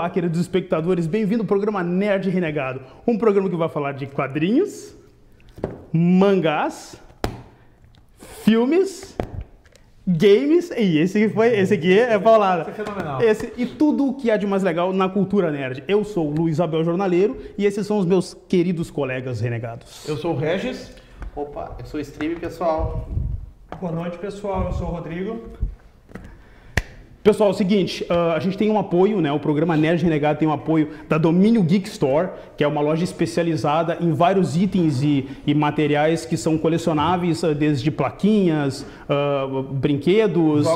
Olá, queridos espectadores, bem-vindo ao programa Nerd Renegado, um programa que vai falar de quadrinhos, mangás, filmes, games, e esse aqui é paulada. Esse é fenomenal. E tudo o que há de mais legal na cultura nerd. Eu sou o Luiz Abel Jornaleiro e esses são os meus queridos colegas renegados. Eu sou o Regis. Opa, eu sou o Stream, pessoal. Boa noite, pessoal. Eu sou o Rodrigo. Pessoal, é o seguinte, a gente tem um apoio, né? O programa Nerd Renegado tem um apoio da Domínio Geek Store, que é uma loja especializada em vários itens e materiais que são colecionáveis, desde plaquinhas, brinquedos,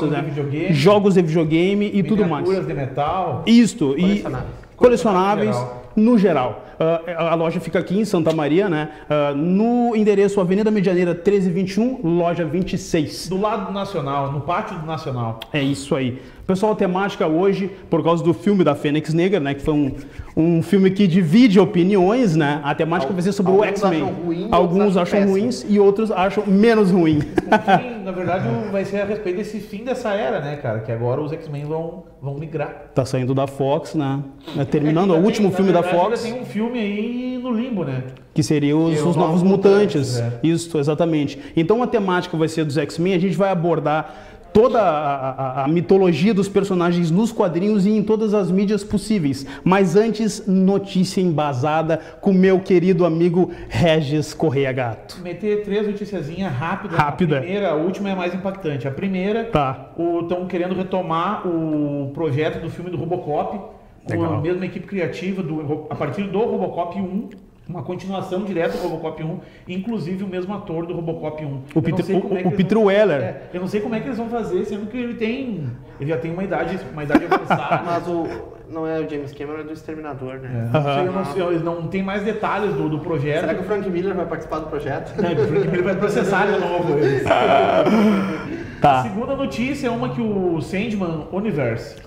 jogos de videogame e tudo mais. Miniaturas de metal. Isto, e colecionáveis no geral. A loja fica aqui em Santa Maria, né? No endereço Avenida Medianeira 1321, loja 26. Do lado do Nacional, no pátio do Nacional. É isso aí. Pessoal, a temática hoje, por causa do filme da Fênix Negra, né? Que foi um filme que divide opiniões, né? A temática vai ser sobre o X-Men. Alguns acham ruins e outros acham menos ruim. Na verdade, vai ser a respeito desse fim dessa era, né, cara? Que agora os X-Men vão migrar. Tá saindo da Fox, né? Terminando o último filme da Fox. Tem um filme aí no limbo, né? Que seriam os Novos Mutantes. Isso, exatamente. Então a temática vai ser dos X-Men, a gente vai abordar toda a mitologia dos personagens nos quadrinhos e em todas as mídias possíveis. Mas antes, notícia embasada com meu querido amigo Regis Correia Gato. Meter 3 noticiazinhas rápidas. Rápida. A primeira, a última é a mais impactante. A primeira, estão querendo retomar o projeto do filme do Robocop, com a mesma equipe criativa, a partir do Robocop 1. Uma continuação direta do Robocop 1, inclusive o mesmo ator do Robocop 1. O Peter Weller. Eu não sei como é que eles vão fazer, sendo que ele já tem uma idade avançada. Mas não é o James Cameron, é do Exterminador, né? Eles não tem mais detalhes do projeto. Será que o Frank Miller vai participar do projeto? Não, o Frank Miller vai processar de novo eles. Tá. A segunda notícia é uma que o Sandman Universe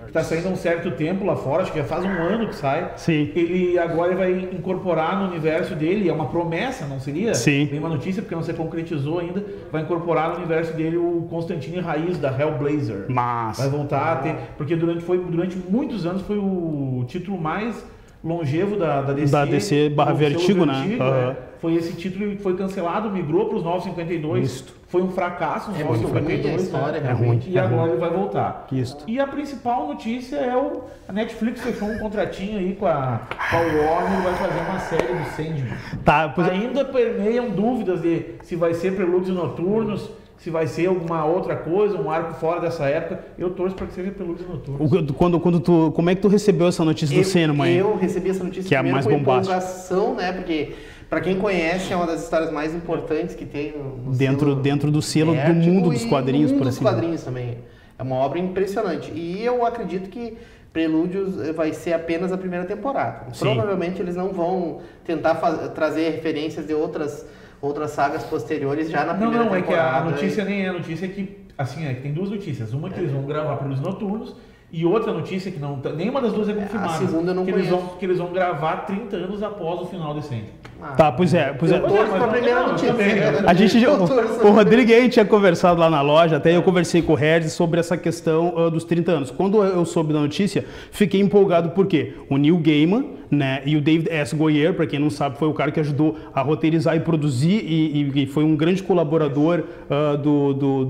está saindo há um certo tempo lá fora, acho que já faz um ano que sai. Sim. Ele agora vai incorporar no universo dele, é uma promessa, não seria? Sim. Tem uma notícia porque não se concretizou ainda, vai incorporar no universo dele o Constantine Raiz da Hellblazer. Mas vai voltar a ter, porque durante muitos anos foi o título mais longevo da DC. Da DC barra Vertigo, né? Foi esse título que foi cancelado, migrou para os 952. Isto. Foi um fracasso nos 952. A história, é ruim. E agora ele vai voltar. Isto. E a principal notícia é a Netflix fechou um contratinho aí com a Warner e vai fazer uma série do Sandman. Tá, Ainda permeiam dúvidas de se vai ser Prelúdios Noturnos, se vai ser alguma outra coisa, um arco fora dessa época. Eu torço para que seja Prelúdios Noturnos. Como é que tu recebeu essa notícia do Sandman? Eu recebi essa notícia que é mais bombástica. Empolgação, né? Porque para quem conhece é uma das histórias mais importantes que tem dentro do selo do mundo dos quadrinhos, por assim. Dos quadrinhos também. É uma obra impressionante. E eu acredito que Prelúdios vai ser apenas a primeira temporada. Sim. Provavelmente eles não vão tentar trazer referências de outras sagas posteriores já na primeira temporada. Não, é que a notícia nem é a notícia que, assim, que tem duas notícias. Uma que eles vão gravar Prelúdios Noturnos e outra notícia que não, nenhuma das duas é confirmada. A segunda eu não conheço. Que eles vão gravar 30 anos após o final de Sandman. Tá, pois é. Eu torço pra primeira notícia. A gente, o Rodrigo e a gente tinha conversado lá na loja, até eu conversei com o Regis sobre essa questão dos 30 anos. Quando eu soube da notícia, fiquei empolgado porque o Neil Gaiman, né, e o David S. Goyer, para quem não sabe, foi o cara que ajudou a roteirizar e produzir e foi um grande colaborador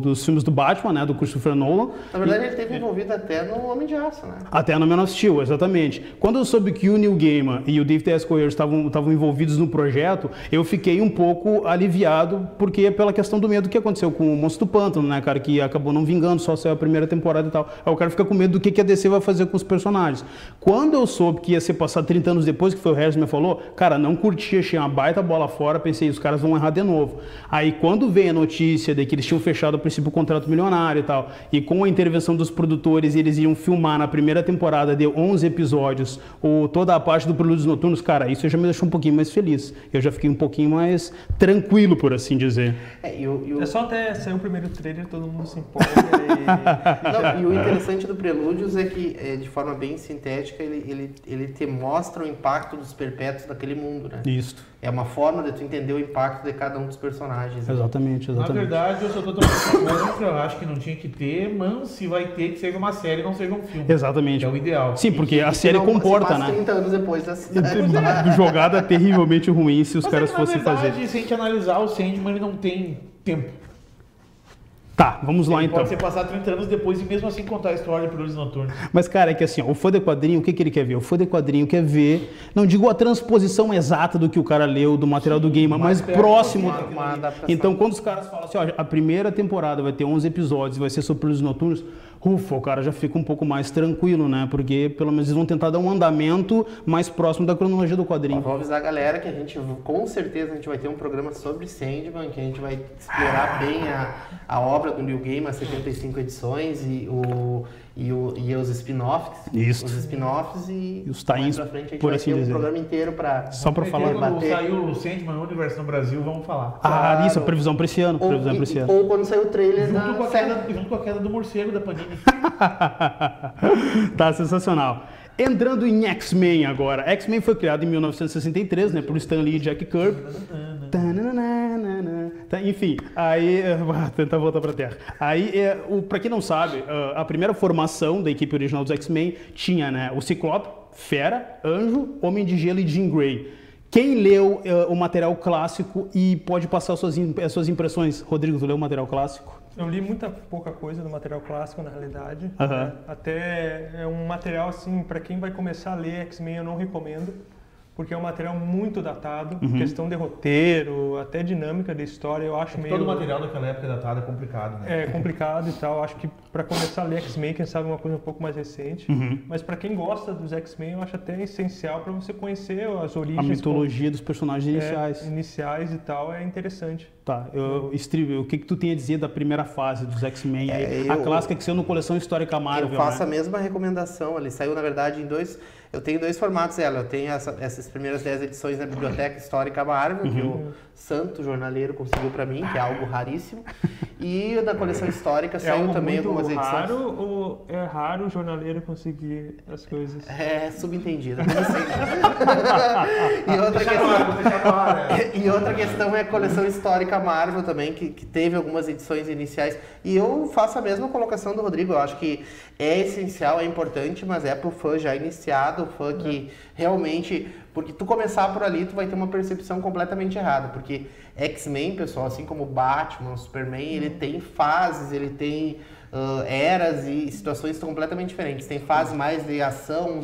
dos filmes do Batman, né, do Christopher Nolan. Na verdade, ele esteve envolvido até no Homem de Aço, né? Até no Man of Steel, exatamente. Quando eu soube que o Neil Gaiman e o David S. Goyer estavam envolvidos no projeto, eu fiquei um pouco aliviado, porque pela questão do medo que aconteceu com o Monstro do Pântano, né, cara, que acabou não vingando, só saiu a primeira temporada e tal. Aí o cara fica com medo do que a DC vai fazer com os personagens. Quando eu soube que ia ser passado 30 anos depois, que foi o Regis me falou, cara, não curti, achei uma baita bola fora, pensei, os caras vão errar de novo. Aí quando veio a notícia de que eles tinham fechado a princípio o contrato milionário e tal, e com a intervenção dos produtores, eles iam filmar na primeira temporada de 11 episódios, toda a parte do Prelúdios Noturnos, cara, isso já me deixou um pouquinho mais feliz. Eu já fiquei um pouquinho mais tranquilo, por assim dizer. É só até sair o primeiro trailer, todo mundo se empolga e o interessante do Prelúdios é que, de forma bem sintética, ele te mostra o impacto dos perpétuos daquele mundo, né? Isso. É uma forma de tu entender o impacto de cada um dos personagens. Exatamente. Na verdade, eu sou totalmente contra, eu acho que não tinha que ter, mas se vai ter, que seja uma série, não seja um filme. Exatamente. É o ideal. Sim, porque a série comporta, né? 30 anos depois da Jogada terrivelmente ruim se os caras fossem fazer. Se a gente analisar, o Sandman ele não tem tempo. Tá, vamos lá então. Pode ser passar 30 anos depois e mesmo assim contar a história de Brilhos Noturnos. Mas, cara, é que assim, ó, o fã de quadrinho, o que ele quer ver? O fã de quadrinho quer ver, não digo a transposição exata do que o cara leu do material do game, mas próximo. Então, quando os caras falam assim, ó, a primeira temporada vai ter 11 episódios, vai ser sobre Brilhos Noturnos, ufa, o cara já fica um pouco mais tranquilo, né? Porque pelo menos eles vão tentar dar um andamento mais próximo da cronologia do quadrinho. Vou avisar a galera que a gente, com certeza, a gente vai ter um programa sobre Sandman, que a gente vai explorar bem a obra do Neil Gaiman, as 75 edições e os spin-offs. Isso. Os spin-offs e os tie-ins, pra frente a gente por vai assim ter dizer. um programa inteiro para só para falar. Quando saiu o Sandman Universe no Brasil, vamos falar. Ah, isso, a previsão para esse ano. Ou quando saiu o trailer junto com a queda do morcego da Panini. Tá sensacional. Entrando em X-Men agora. X-Men foi criado em 1963, né, por Stan Lee e Jack Kirby. Enfim, aí tentar voltar para a Terra. Aí, para quem não sabe, a primeira formação da equipe original dos X-Men tinha, né, o Ciclope, Fera, Anjo, Homem de Gelo e Jean Grey. Quem leu o material clássico e pode passar suas impressões? Rodrigo, tu leu o material clássico? Eu li pouca coisa do material clássico, na realidade. Uhum. Até é um material, assim, para quem vai começar a ler X-Men, eu não recomendo, porque é um material muito datado, questão de roteiro, até dinâmica da história, eu acho meio... Todo material daquela época datado é complicado, né? É complicado e tal, acho que para começar a ler X-Men, quem sabe uma coisa um pouco mais recente, mas para quem gosta dos X-Men, eu acho até essencial para você conhecer as origens... A mitologia dos personagens iniciais. Iniciais e tal, é interessante. Tá, Steve, o que tu tem a dizer da primeira fase dos X-Men? A clássica que saiu no Coleção Histórica Marvel, eu faço, né? a mesma recomendação, ele saiu na verdade em dois... Eu tenho dois formatos dela, eu tenho essas primeiras 10 edições na Biblioteca Histórica Marvel, que o santo jornaleiro conseguiu para mim, que é algo raríssimo, e da Coleção Histórica saiu também algumas edições. É raro ou é raro o jornaleiro conseguir as coisas? É subentendido, não sei. E outra questão é a Coleção Histórica Marvel também, que teve algumas edições iniciais, e eu faço a mesma colocação do Rodrigo, eu acho que é essencial, é importante, mas é pro fã já iniciado, o fã que realmente... Porque tu começar por ali, tu vai ter uma percepção completamente errada. Porque X-Men, pessoal, assim como Batman, Superman, ele tem fases, ele tem eras e situações completamente diferentes. Tem fases mais de ação,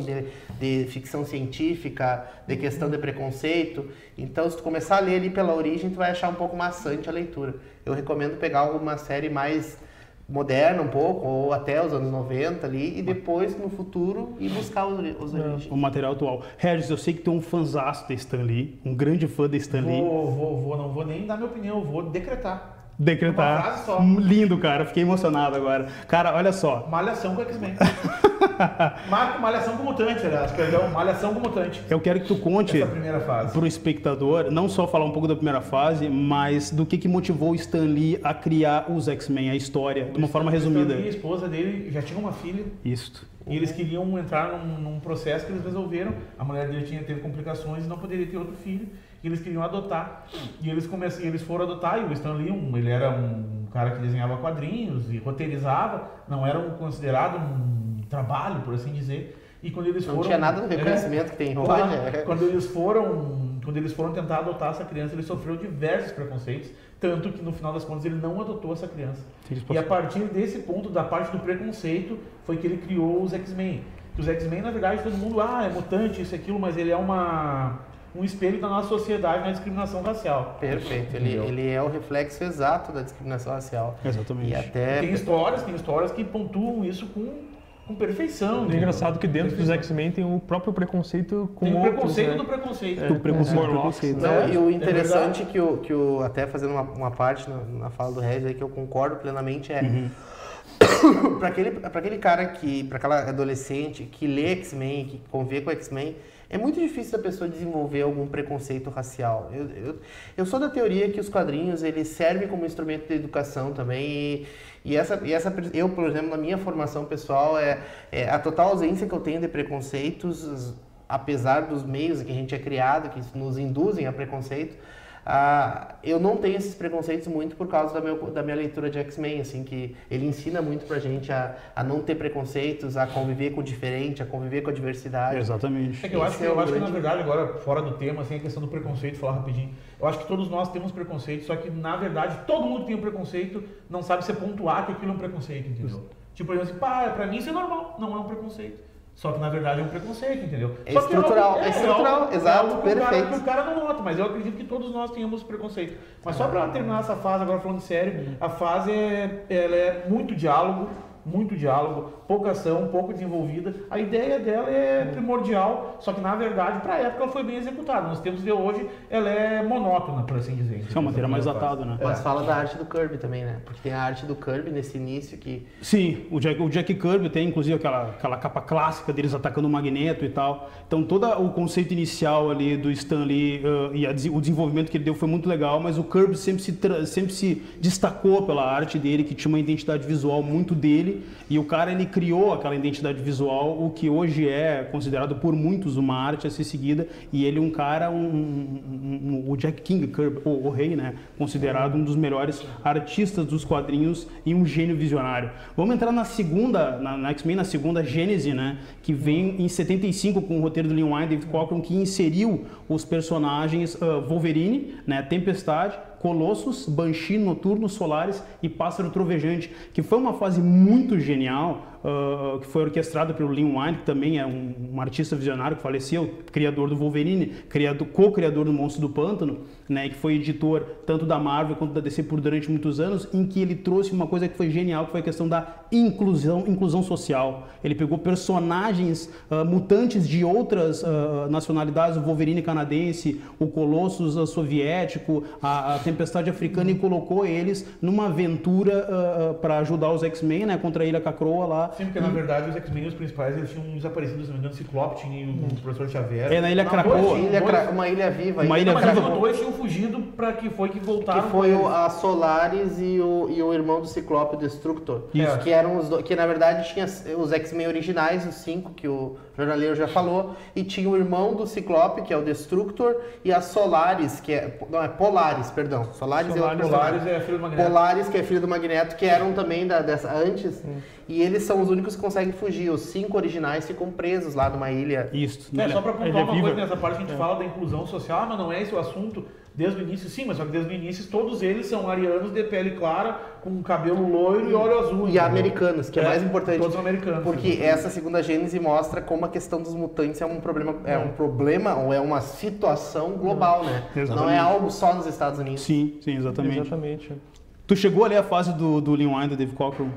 de ficção científica, de questão de preconceito. Então, se tu começar a ler ali pela origem, tu vai achar um pouco maçante a leitura. Eu recomendo pegar alguma série mais... moderna um pouco, ou até os anos 90 ali, e depois, no futuro, ir buscar os origens. O material atual. Regis, eu sei que tu é um fãzaço de Stan Lee, um grande fã de Stan Lee. Não vou nem dar minha opinião, eu vou decretar. Decretar. Uma frase só. Lindo, cara. Fiquei emocionado agora. Cara, olha só. Malhação com X-Men. Malhação com Mutante, aliás. Perdão, Malhação com Mutante. Eu quero que tu conte essa primeira fase pro espectador, não só falar um pouco da primeira fase, mas do que motivou o Stan Lee a criar os X-Men, a história, de uma forma resumida. Stan Lee, a esposa dele já tinha uma filha. Isso. E eles queriam entrar num processo que eles resolveram. A mulher dele teve complicações e não poderia ter outro filho. E eles queriam adotar. E eles foram adotar. E o Stan Lee, ele era um cara que desenhava quadrinhos e roteirizava. Não era considerado um trabalho, por assim dizer. E quando eles foram... Não tinha nada do reconhecimento que tem hoje. Quando eles foram tentar adotar essa criança, ele sofreu diversos preconceitos. Tanto que, no final das contas, ele não adotou essa criança. E a partir desse ponto, da parte do preconceito, foi que ele criou os X-Men. Os X-Men, na verdade, todo mundo, é mutante, isso e aquilo, mas ele é um espelho da nossa sociedade na discriminação racial. Perfeito, ele é o reflexo exato da discriminação racial. Exatamente. E até... Tem histórias que pontuam isso com perfeição. É engraçado que dentro dos X-Men tem o próprio preconceito com outros, tem o preconceito, né? do preconceito. O preconceito. Não, e o interessante que o até fazendo uma parte na fala do Regis aí que eu concordo plenamente para aquele cara para aquela adolescente que lê X-Men, que convive com X-Men, é muito difícil da pessoa desenvolver algum preconceito racial. Eu sou da teoria que os quadrinhos eles servem como instrumento de educação também e eu, por exemplo, na minha formação pessoal, a total ausência que eu tenho de preconceitos apesar dos meios que a gente é criado, que nos induzem a preconceito, eu não tenho esses preconceitos muito por causa da minha leitura de X-Men, assim, que ele ensina muito pra gente a não ter preconceitos, a conviver com o diferente, a conviver com a diversidade. Exatamente. Eu acho que na verdade, agora fora do tema, assim, a questão do preconceito, falar rapidinho, eu acho que todos nós temos preconceito, só que na verdade todo mundo tem um preconceito, não sabe se pontuar que aquilo é um preconceito, entendeu? Tipo, por exemplo, assim, pra mim isso é normal, não é um preconceito. Só que na verdade é um preconceito, entendeu? É estrutural, exato, perfeito. O cara não nota, mas eu acredito que todos nós tenhamos preconceito. Mas só para terminar essa fase, agora falando sério, a fase ela é muito diálogo, pouca ação, pouco desenvolvida. A ideia dela é primordial, só que na verdade, para a época, ela foi bem executada. Nos tempos de hoje, ela é monótona, por assim dizer. É uma matéria mais datada, né? Mas fala da arte do Kirby também, né? Porque tem a arte do Kirby nesse início que... Sim, o Jack Kirby tem inclusive aquela capa clássica deles atacando o Magneto e tal. Então todo o conceito inicial ali do Stan Lee e o desenvolvimento que ele deu foi muito legal, mas o Kirby sempre se destacou pela arte dele, que tinha uma identidade visual muito dele. E o cara, ele criou aquela identidade visual, o que hoje é considerado por muitos uma arte a ser seguida, e ele um cara, o Jack King Kirby, o rei, né, considerado um dos melhores artistas dos quadrinhos e um gênio visionário. Vamos entrar na segunda, na X-Men, na segunda gênese, né, que vem em 75 com o roteiro do Lee Wein, David Cockrum, que inseriu os personagens Wolverine, né, Tempestade, Colossus, Banshee, Noturno, Solaris e Pássaro Trovejante, que foi uma fase muito genial, que foi orquestrada pelo Lee Wein, que também é um artista visionário que faleceu, criador do Wolverine, co-criador do Monstro do Pântano, né, que foi editor tanto da Marvel quanto da DC por durante muitos anos, em que ele trouxe uma coisa que foi genial, que foi a questão da inclusão social. Ele pegou personagens mutantes de outras nacionalidades, o Wolverine canadense, o Colossus soviético, a Tempestade africana, e colocou eles numa aventura para ajudar os X-Men, né, contra a Ilha Cacroa lá. Sim, porque na verdade os X-Men, os principais, eles tinham desaparecido, se não me engano, o Ciclope, tinha o Professor Xavier. Na Ilha Cracoa. Uma ilha viva. Uma ilha viva. Os dois tinham fugido para que voltaram. Que foi a Solaris e o irmão do Ciclope, o Destructor. Isso. Que eram que na verdade tinha os X-Men originais, os 5, que o jornaleiro já falou, e tinha o irmão do Ciclope, que é o Destructor, e a Solaris, que é... Não, é Polaris, perdão. Solaris é outro Polaris é a filha do Magneto. Polaris, que é filho do Magneto, que eram também dessa antes. E eles são os únicos que conseguem fugir. Os 5 originais ficam presos lá numa ilha. Isso. Só para pontuar uma coisa nessa parte, a gente fala da inclusão social, mas não é esse o assunto desde o início. Sim, mas só que desde o início todos eles são arianos de pele clara, com cabelo loiro e olho azul. E americanos, que é mais importante. Todos americanos. Porque essa segunda gênese mostra como a questão dos mutantes é um problema ou é uma situação global, né? Exatamente. Não é algo só nos Estados Unidos. Sim, exatamente. Tu chegou a ler a fase do Lee Wein, do David Cockrum?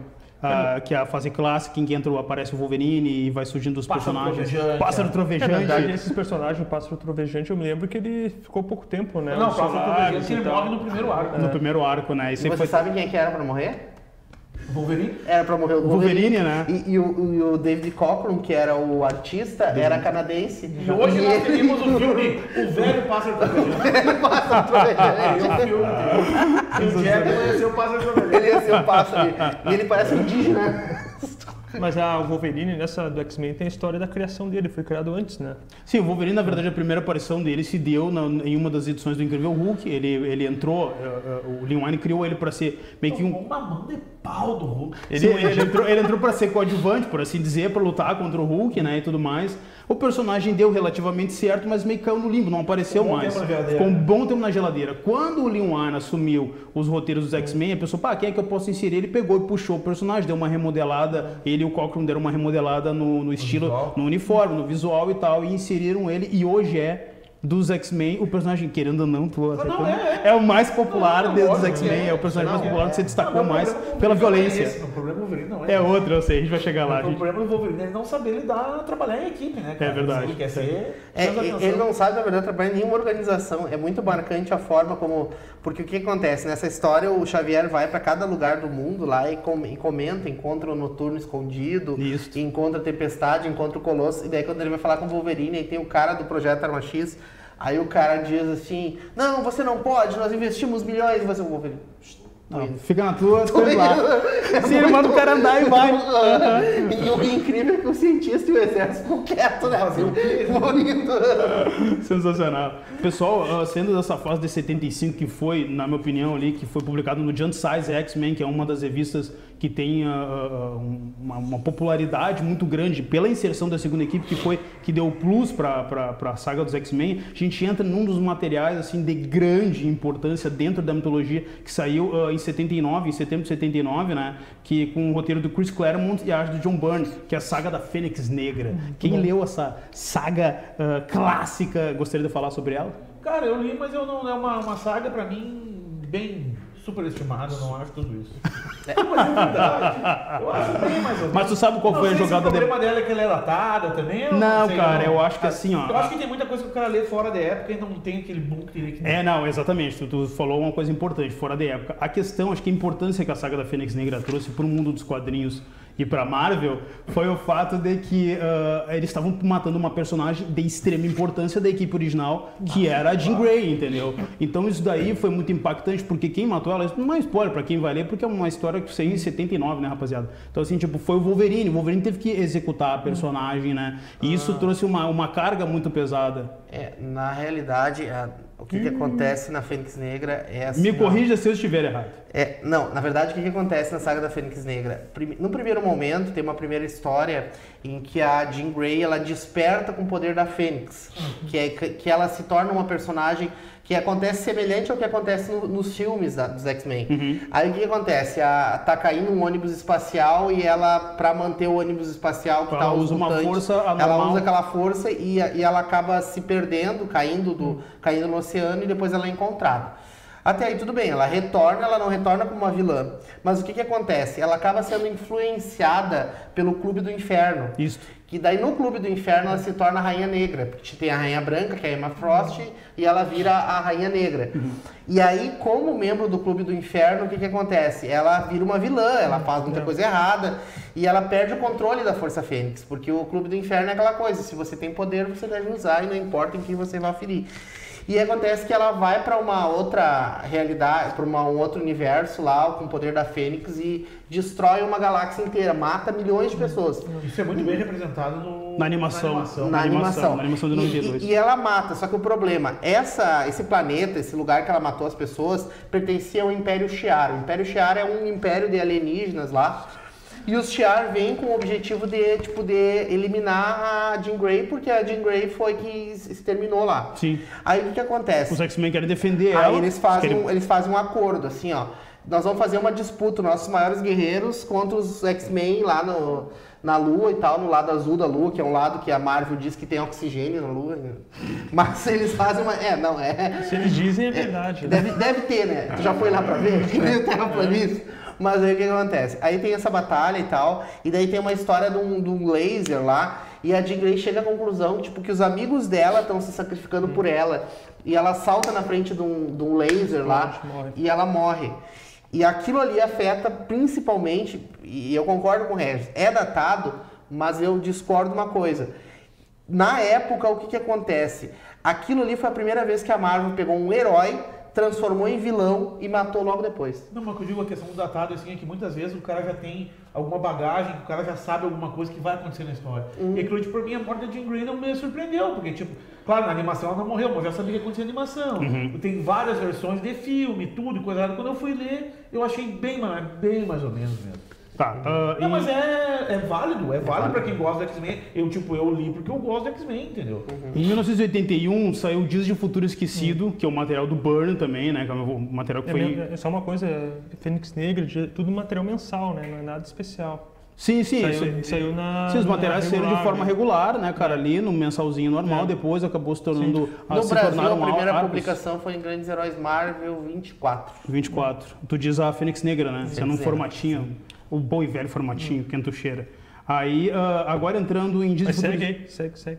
Que é a fase clássica em que aparece o Wolverine e vai surgindo os personagens. Pássaro Trovejante. Na verdade, esses personagens, o Pássaro Trovejante, eu me lembro que ele ficou pouco tempo, né? Não, o Pássaro Trovejante ele morre no primeiro arco. No primeiro arco, né? E você sabe quem é que era pra morrer? Wolverine? Era pra morrer o Wolverine, né? E o David Cockrum, que era o artista, era canadense. E hoje nós teríamos o filme O Velho Pássaro Trovejante. O Pássaro Trovejante. O Jack ia ser o Pássaro Trovejante. Ele ia ser o pássaro. E ele parece indígena. Mas o Wolverine, nessa do X-Men, tem a história da criação dele, foi criado antes, né? Sim, o Wolverine, na verdade, a primeira aparição dele se deu em uma das edições do Incrível Hulk. Ele entrou, o Lee Wein criou ele para ser meio que uma mão de pau do Hulk. Ele entrou para ser coadjuvante, por assim dizer, para lutar contra o Hulk, né, e tudo mais. O personagem deu relativamente certo, mas meio que caiu no limbo, não apareceu mais. Ficou um bom tempo na geladeira. Quando o Lee Wein assumiu os roteiros dos X-Men, a pessoa, quem é que eu posso inserir? Ele pegou e puxou o personagem, deu uma remodelada, ele e o Cockrum deram uma remodelada no estilo, no uniforme, no visual e tal, e inseriram ele, e hoje dos X-Men, o personagem, querendo ou não, é o mais popular dos X-Men, é o personagem mais popular que se destacou mais pela violência. O problema do Wolverine não é outro, eu sei, a gente vai chegar lá. O problema do Wolverine é ele não saber trabalhar em equipe, né, cara? É verdade. Ele quer ser... Ele não sabe, na verdade, trabalhar em nenhuma organização. É muito marcante a forma como... Porque o que acontece? Nessa história, o Xavier vai para cada lugar do mundo lá e comenta, encontra o Noturno escondido, encontra a Tempestade, encontra o Colosso, e daí quando ele vai falar com o Wolverine, aí tem o cara do Projeto Arma X, aí o cara diz assim, não, você não pode, nós investimos milhões, e você, o Wolverine... Fica na tua, tu lá. Sim, ele manda o cara andar e vai. E o incrível é que o cientista e o exército ficam quietos, né? Sensacional. Pessoal, sendo dessa fase de 75 que foi, na minha opinião ali, que foi publicado no Giant Size X-Men, que é uma das revistas que tem uma popularidade muito grande pela inserção da segunda equipe, que deu plus para a saga dos X-Men, a gente entra num dos materiais assim de grande importância dentro da mitologia, que saiu em 79, em setembro de 79, né, que com o roteiro do Chris Claremont e a arte do John Byrne, que é a saga da Fênix Negra. Quem leu essa saga clássica, gostaria de falar sobre ela? Cara, eu li, mas eu não, é uma saga pra mim bem superestimada, eu não acho tudo isso. Mas é verdade. Eu acho bem mais ou menos. Mas tu sabe qual foi a jogada dele? O problema dela é que ela é datada também? Não, cara, eu acho que assim, ó. Eu acho que tem muita coisa que o cara lê fora da época e não tem aquele boom que teria que ter. Não, exatamente. Tu falou uma coisa importante, fora da época. A questão, acho que a importância que a saga da Fênix Negra trouxe para o mundo dos quadrinhos e para Marvel foi o fato de que eles estavam matando uma personagem de extrema importância da equipe original, que era a Jean Grey, entendeu? Então isso daí foi muito impactante, porque quem matou ela, não é spoiler para quem vai ler, porque é uma história que saiu em 79, né, rapaziada? Então assim, tipo, foi o Wolverine. O Wolverine teve que executar a personagem, né? E isso trouxe uma carga muito pesada. Na realidade, o que acontece na Fênix Negra é assim... Me corrija se eu estiver errado. Não, na verdade, o que acontece na saga da Fênix Negra? No primeiro momento, tem uma primeira história em que a Jean Grey, ela desperta com o poder da Fênix, que ela se torna uma personagem que acontece semelhante ao que acontece nos filmes dos X-Men. Aí o que acontece? Tá caindo um ônibus espacial e ela, pra manter o ônibus espacial que tá os mutantes, ela usa aquela força e ela acaba se perdendo, caindo no oceano, e depois ela é encontrada. Até aí tudo bem, ela não retorna como uma vilã. Mas o que acontece? Ela acaba sendo influenciada pelo Clube do Inferno. Isso. Que daí no Clube do Inferno ela se torna a Rainha Negra. Porque tem a Rainha Branca, que é a Emma Frost, e ela vira a Rainha Negra. E aí, como membro do Clube do Inferno, o que acontece? Ela vira uma vilã, ela faz muita coisa errada, e ela perde o controle da Força Fênix. Porque o Clube do Inferno é aquela coisa, se você tem poder, você deve usar, e não importa em quem você vai ferir. E acontece que ela vai para uma outra realidade, para um outro universo lá, com o poder da Fênix, e destrói uma galáxia inteira, mata milhões de pessoas. Isso é muito bem representado na animação. Na animação de 92. E ela mata, só que o problema, esse planeta, esse lugar que ela matou as pessoas, pertencia ao Império Shi'ar. O Império Shi'ar é um império de alienígenas lá. E os Shi'ar vêm com o objetivo de eliminar a Jean Grey, porque a Jean Grey foi que exterminou lá. Sim. Aí o que acontece? Os X-Men querem defender ela. Aí eles fazem um acordo, assim, ó. Nós vamos fazer uma disputa, nossos maiores guerreiros contra os X-Men lá na Lua e tal, no lado azul da Lua, que é um lado que a Marvel diz que tem oxigênio na Lua. Né? Mas eles fazem uma... Se eles dizem, é verdade. Deve ter, né? Tu já foi lá pra ver? Que nem o terraplanista. Mas aí o que acontece? Aí tem essa batalha e tal, e daí tem uma história de um laser lá, e a Jean Grey chega à conclusão que os amigos dela estão se sacrificando por ela, e ela salta na frente de um laser lá, e ela morre. E aquilo ali afeta principalmente, e eu concordo com o Regis, é datado, mas eu discordo de uma coisa. Na época, o que acontece? Aquilo ali foi a primeira vez que a Marvel pegou um herói, transformou em vilão e matou logo depois. Não, mas o que eu digo, a questão do datado assim, é que muitas vezes o cara já tem alguma bagagem, o cara já sabe alguma coisa que vai acontecer na história. E aquilo, tipo, por mim, a morte da Jean Grey não me surpreendeu, porque, tipo, claro, na animação ela não morreu, mas eu já sabia que ia acontecer na animação. Tem várias versões de filme, tudo, coisa errada. Quando eu fui ler, eu achei bem mais ou menos mesmo. Tá. Não, mas é válido pra quem gosta do X-Men. Eu li porque eu gosto do X-Men, entendeu? Em 1981 saiu Dias de Futuro Esquecido, que é o material do Byrne também, né? Que é o material que foi... É só uma coisa, Fênix Negra, tudo material mensal, né? Não é nada especial. Sim. Saiu na... Sim, os materiais saíram de forma regular, né, cara? Ali no mensalzinho normal, depois acabou se tornando... No Brasil, a primeira publicação foi em Grandes Heróis Marvel 24. Tu diz a Fênix Negra, né? Sendo um formatinho, o bom e velho formatinho, quentucheira. Aí, agora entrando em Dias de Futuros... Segue.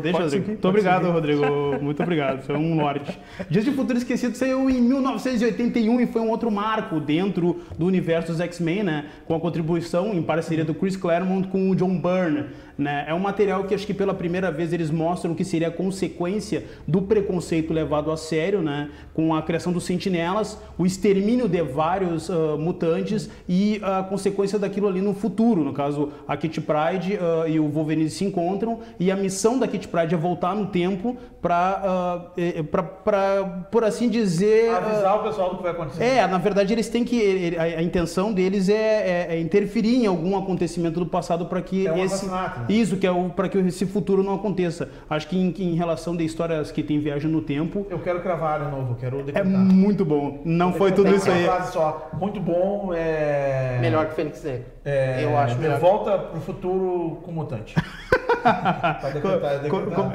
Deixa, Rodrigo. Muito obrigado, Rodrigo. Muito obrigado. Foi um norte. Dias de Futuro Esquecido saiu em 1981 e foi um outro marco dentro do universo dos X-Men, né? Com a contribuição em parceria do Chris Claremont com o John Byrne. Né? É um material que acho que pela primeira vez eles mostram o que seria a consequência do preconceito levado a sério, né? Com a criação dos sentinelas, o extermínio de vários mutantes e a consequência daquilo ali no futuro. No caso, a Kitty Pryde e o Wolverine se encontram e a missão da Kitty Pryde é voltar no tempo para, por assim dizer... avisar o pessoal do que vai acontecer. Na verdade, eles têm que... A intenção deles é interferir em algum acontecimento do passado para que assassinato. Isso, que é para que esse futuro não aconteça. Acho que em relação de histórias que tem viagem no tempo... Eu quero cravar de novo, quero decretar. É muito bom. Não foi tudo isso aí. Uma frase só. Muito bom. Melhor que Fênix Negra. Eu acho melhor. Volta pro futuro com mutante.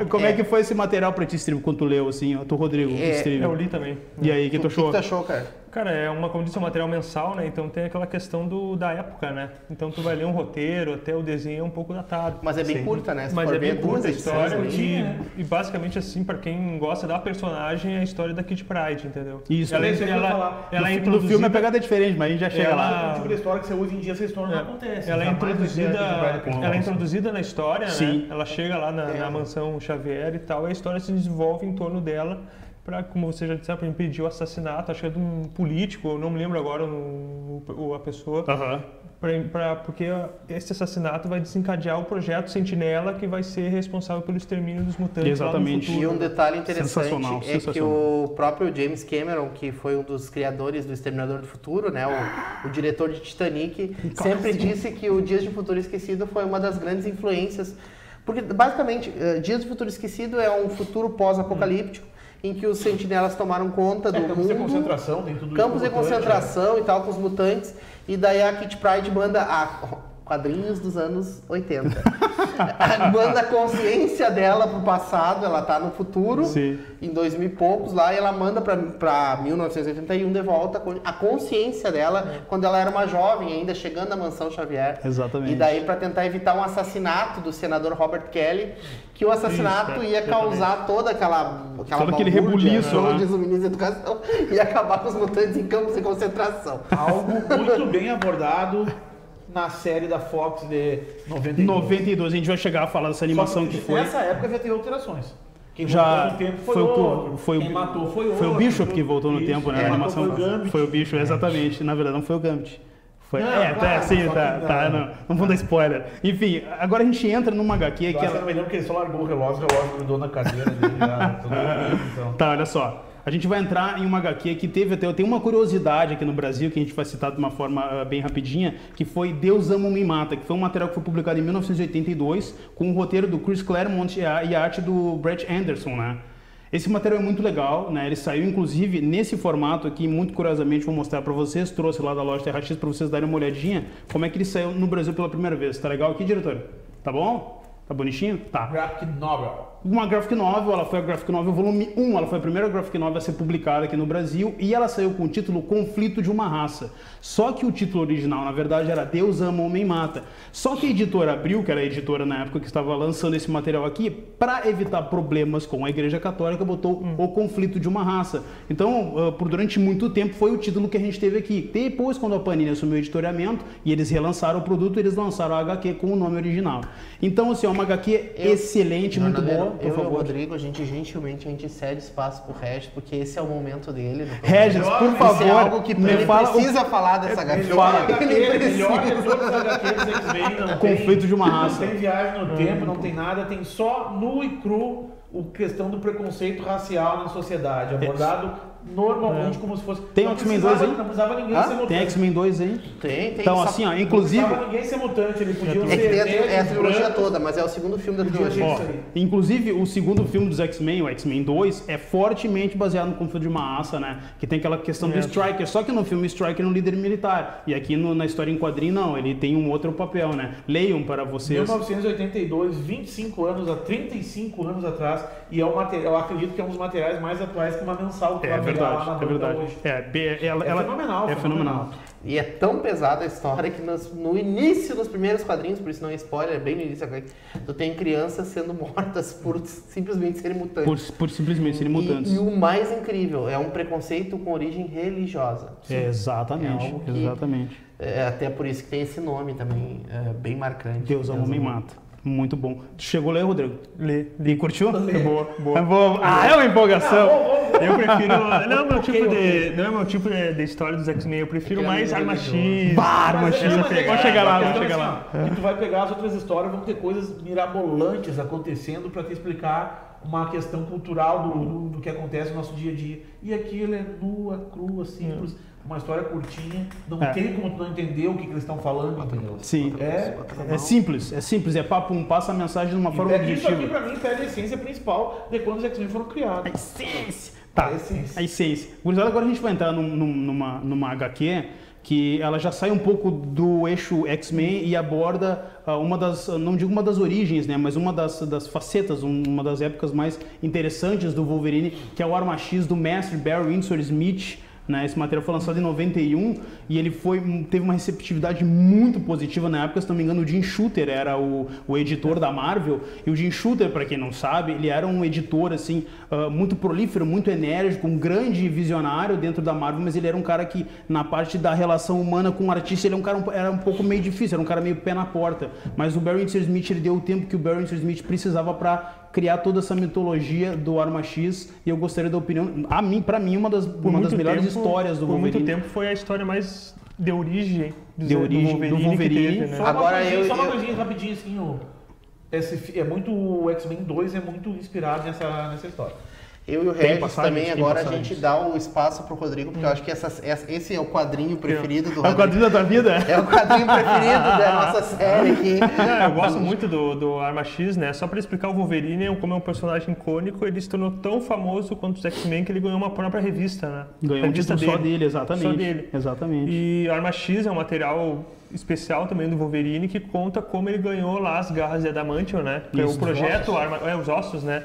Como é que foi esse material pra ti, Stream, quando tu leu, assim, tu, Rodrigo? Eu li também. E aí, o que tu achou? O que tu achou, cara? Cara, como disse, é um material mensal, né? Então tem aquela questão da época, né? Então tu vai ler um roteiro, até o desenho é um pouco datado. Mas é bem curta, né? Mas é bem curta a história e basicamente assim, pra quem gosta da personagem, é a história da Kitty Pryde, entendeu? Isso. Ela é introduzida... No filme a pegada é diferente, mas a gente já chega lá. É o tipo de história que você usa em dia, essa história não acontece. Ela é introduzida na história, Sim. né? Ela chega lá na mansão Xavier e tal, e a história se desenvolve em torno dela para, como você já disse, para impedir o assassinato, acho que é de um político, eu não me lembro agora a pessoa, porque esse assassinato vai desencadear o projeto Sentinela, que vai ser responsável pelo extermínio dos mutantes. Exatamente. Lá no futuro. E um detalhe interessante é que o próprio James Cameron, que foi um dos criadores do Exterminador do Futuro, né, o diretor de Titanic, sempre disse que o Dias de Futuro Esquecido foi uma das grandes influências, porque basicamente Dias de Futuro Esquecido é um futuro pós-apocalíptico, em que os sentinelas tomaram conta do campos mundo. De concentração, tem tudo campos de concentração e tal, com os mutantes. E daí a Kitty Pryde manda quadrinhos dos anos 80. Manda a consciência dela pro passado, ela tá no futuro, em 2000 e poucos lá, e ela manda pra 1981 de volta a consciência dela, quando ela era uma jovem ainda, chegando à mansão Xavier. Exatamente. E daí para tentar evitar um assassinato do senador Robert Kelly, que o assassinato ia causar toda todo aquele rebuliço, né? Diz o ministro da Educação, e acabar com os mutantes em campos de concentração. Algo muito bem abordado na série da Fox de 92. A gente vai chegar a falar dessa animação que foi. Nessa época já teve alterações. Quem voltou no tempo foi outro. Quem matou foi outro. Foi o Bishop que voltou no tempo, né? A animação foi o Gambit. Foi o Bishop, exatamente. Na verdade, não foi o Gambit. Foi... Não vamos dar spoiler. Enfim, agora a gente entra numa HQ que ela... Eu me lembro que ele só largou o relógio grudou na cadeira dele. Tá, olha só. A gente vai entrar em uma HQ que tem uma curiosidade aqui no Brasil, que a gente vai citar de uma forma bem rapidinha, que foi Deus Ama ou Me Mata, que foi um material que foi publicado em 1982, com o roteiro do Chris Claremont e a arte do Brett Anderson, né? Esse material é muito legal, né? Ele saiu inclusive nesse formato aqui, muito curiosamente vou mostrar para vocês, trouxe lá da loja Terra X para vocês darem uma olhadinha como é que ele saiu no Brasil pela primeira vez. Tá legal aqui, diretor? Tá bom? Tá bonitinho? Tá. Graphic Novel. Uma graphic novel, ela foi a graphic novel volume 1, ela foi a primeira graphic novel a ser publicada aqui no Brasil e ela saiu com o título Conflito de uma Raça. Só que o título original, na verdade, era Deus Ama, Homem Mata. Só que a editora Abril, que era a editora na época que estava lançando esse material aqui, para evitar problemas com a Igreja Católica, botou o Conflito de uma Raça. Então, durante muito tempo, foi o título que a gente teve aqui. Depois, quando a Panini assumiu o editoriamento e eles relançaram o produto, eles lançaram a HQ com o nome original. Então, assim, é uma HQ excelente, muito boa. Por favor. E o Rodrigo, a gente gentilmente cede espaço pro Regis, porque esse é o momento dele. Regis, por favor, é algo que ele precisa falar dessa HQ. Melhor de todas as HQs X-Men. Conflito de uma Raça. Não tem viagem no tempo, não tem nada, tem só nu e cru a questão do preconceito racial na sociedade, abordado normalmente como se fosse... Tem X-Men 2 aí? Não precisava ninguém ser mutante. Tem X-Men 2 aí? Tem. Então, assim, ó, inclusive... Não precisava ninguém ser mutante, eles podiam ser... É a trilogia toda, mas é o segundo filme da trilogia. Inclusive, o segundo filme dos X-Men, o X-Men 2, é fortemente baseado no Conflito de uma Raça, né? Que tem aquela questão do Stryker, só que no filme Stryker é um líder militar. E aqui na história em quadrinho, não, ele tem um outro papel, né? Leiam para vocês. 1982, 35 anos, há 35 anos atrás, atrás. E é um material, eu acredito que é um dos materiais mais atuais que uma mensal que vai pegar lá na banca hoje. É fenomenal. É fenomenal. E é tão pesada a história que no início dos primeiros quadrinhos, por isso não é spoiler, bem no início, tu tem crianças sendo mortas por simplesmente serem mutantes. Por simplesmente serem mutantes. E o mais incrível, é um preconceito com origem religiosa. Exatamente, exatamente. É até por isso que tem esse nome também, bem marcante. Deus ama, homem mata. Muito bom. Tu chegou a ler, Rodrigo? Li. Curtiu? Boa. É boa. É uma empolgação. Eu prefiro... Não é meu tipo de história dos X-Men. Eu prefiro mais Arma X. Arma X. Vamos chegar lá. Que tu vai pegar as outras histórias, vão ter coisas mirabolantes acontecendo para te explicar uma questão cultural do que acontece no nosso dia a dia. E aqui ele é nua, crua, simples. Uma história curtinha, não tem como tu não entender o que eles estão falando, entendeu? Sim. É simples, é papo, passa a mensagem de uma forma objetiva. Isso aqui pra mim pega a essência principal de quando os X-Men foram criados. A essência. Tá, a essência. Gurizada, agora a gente vai entrar numa HQ que ela já sai um pouco do eixo X-Men e aborda não digo uma das origens, né, mas uma das facetas, uma das épocas mais interessantes do Wolverine, que é o Arma X do mestre Barry Windsor Smith. Né, esse material foi lançado em 91 e ele teve uma receptividade muito positiva na época. Se não me engano, o Jim Shooter era o editor da Marvel. E o Jim Shooter, para quem não sabe, ele era um editor assim, muito prolífero, muito enérgico, um grande visionário dentro da Marvel, mas ele era um cara que, na parte da relação humana com o artista, ele era um pouco meio difícil, era um cara meio pé na porta. Mas o Barry Windsor Smith, ele deu o tempo que o Barry Windsor Smith precisava para criar toda essa mitologia do Arma X, e eu gostaria da opinião, para mim, uma das melhores histórias do Wolverine. Por muito tempo foi a história mais de origem do Wolverine. Que teve, né? Só uma coisinha rapidinho assim, o X-Men 2 é muito inspirado nessa história. Eu e o Regis também, agora a gente dá o espaço pro Rodrigo, porque eu acho que esse é o quadrinho preferido do Rodrigo. É o quadrinho da tua vida? É o quadrinho preferido da nossa série aqui. Eu gosto muito do Arma X, né? Só para explicar, o Wolverine, como é um personagem icônico, ele se tornou tão famoso quanto os X-Men que ele ganhou uma própria revista, né? Ganhou um título só dele, exatamente. Só dele. Exatamente. E Arma X é um material especial também do Wolverine que conta como ele ganhou lá as garras de Adamantium, né? Isso, o projeto, os ossos, né?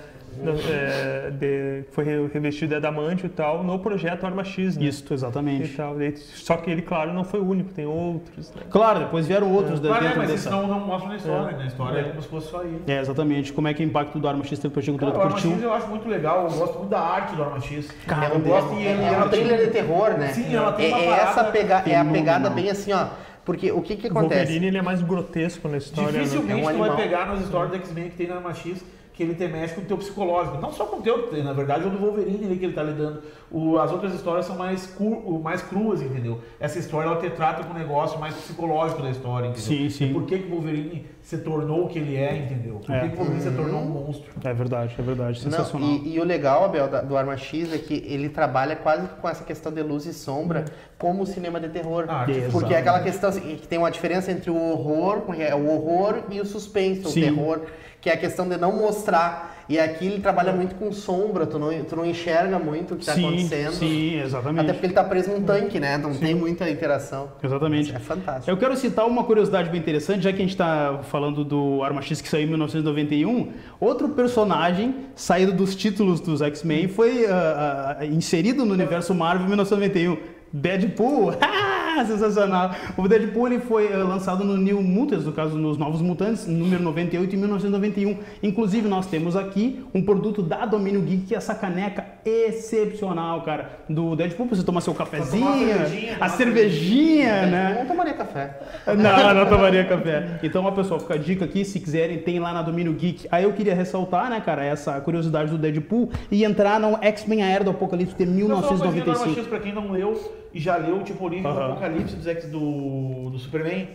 Foi revestido de adamantium e tal, no projeto Arma X, né? Isso, exatamente. E tal. Só que ele, claro, não foi o único, tem outros, né? Claro, depois vieram outros dentro mas dessa... isso não mostra na história, né? Na história é como se fosse só ele. Exatamente. Como é que o impacto do Arma X teve pra ti? O Arma X eu acho muito legal, eu gosto muito da arte do Arma X. Cara, é um thriller de terror, né? Sim, ela tem uma parada... É a pegada bem assim, ó... Porque o que acontece? O Wolverine, ele é mais grotesco na história. Dificilmente tu vai pegar nas histórias do X-Men que tem na Arma X que ele tem mexe com o teu psicológico. Não só com o teu, na verdade é o do Wolverine ali que ele tá lidando. As outras histórias são mais cruas, entendeu? Essa história ela te trata com um negócio mais psicológico da história, entendeu? Sim, sim. E por que o Wolverine se tornou o que ele é, entendeu? Por que o Wolverine se tornou um monstro? É verdade, sensacional. Não, e o legal, Abel, do Arma X é que ele trabalha quase com essa questão de luz e sombra como o cinema de terror. Porque é aquela questão assim, que tem uma diferença entre o horror e o suspense, o terror, que é a questão de não mostrar. E aqui ele trabalha muito com sombra, tu não enxerga muito o que está acontecendo. Sim, exatamente. Até porque ele está preso num tanque, né? Não tem muita interação. Exatamente. Mas é fantástico. Eu quero citar uma curiosidade bem interessante, já que a gente está falando do Arma X que saiu em 1991. Outro personagem saído dos títulos dos X-Men foi inserido no universo Marvel em 1991. Deadpool, sensacional. O Deadpool ele foi lançado no New Mutants, no caso nos Novos Mutantes, número 98 em 1991. Inclusive nós temos aqui um produto da Domínio Geek, que é essa caneca excepcional, cara, do Deadpool, pra você tomar seu cafezinho, a cervejinha, né? Não tomaria café. Não tomaria café. Então, pessoal, fica a dica aqui, se quiserem, tem lá na Domínio Geek. Aí eu queria ressaltar, né, cara, essa curiosidade do Deadpool e entrar no X-Men A Era do Apocalipse de 1995. Pra quem não leu e já leu, tipo, Origem do Apocalipse do Superman.